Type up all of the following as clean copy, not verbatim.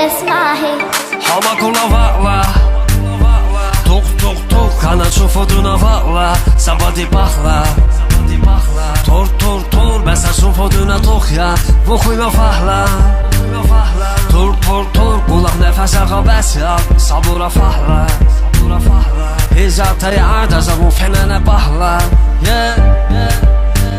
بسمعها حما كلها فقلة طوق طوق طوق أنا أشوفه دون فقلة سبادي بخلة تور تور تور بس أشوفه دون طوخيا بخوي مفهلة تور تور تور قولك نفس غبس يا صبورة فهلة هزار تيعاد از ابو فنانه بحله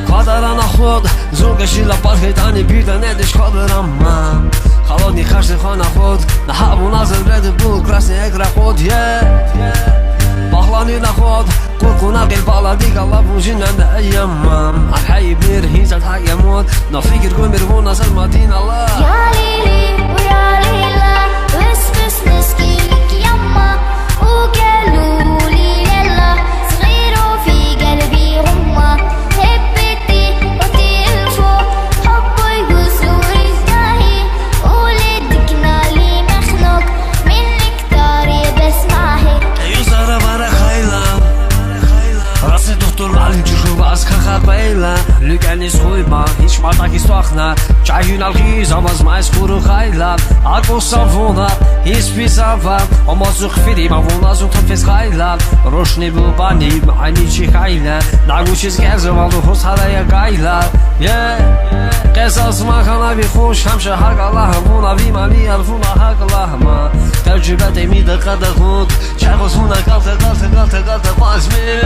کادران خود زوگشی لپات هیتانی بیرده ندش کادرم من خلانی خرش خانه خود نحب و نظر رد بول کرسنی اگر خود بحلانی نخود قرقونا قیل بالا دیگه لبون جنن ایمم الحی بیر هیزت حیمون نفکر کن میرون نظر مدین الله ياليلي وياليلا وسبس نسكيلك يما وقالوا لي يلا صغير وفي قلبي غمة هبتي وتلفو حبه يقصور الزاهي ولدكنا لي مخنوق من كتار بسمعها يوزر برا خيلا راسي دكتور معلم جشوب از خخ بیلا لگنی سویما هیچ ماتاکی سوخنا چایون الخیز آواز مایس خورو خیلا آگو سافونا هیچ پیسافا اما زخ فیری ما ونا زخ تفیز خیلا روشنی بو بانی معنی چی خیلا نگو چیز گرزه والو خوز حالا گایلا قصص ما خانا بی خوش همشه حق الله بونا بی مالی الفونا حق الله ما تجربه تیمی دقت خود چاقوز هونا قلت بازمی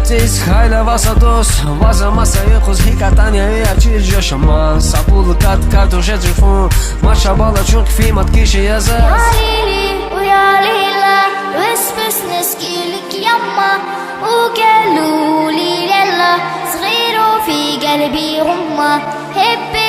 تیز خیلا واسه دوست واسه مسایه خوز حکتانیه یا چیز جاشما سابول کات و شترفون ما شبالا چون فیمت کیشه یزه ياليلي وياليلا وسبس نسكيلك يما وقالوا لي يلا صغير وفي قلبي غمة هب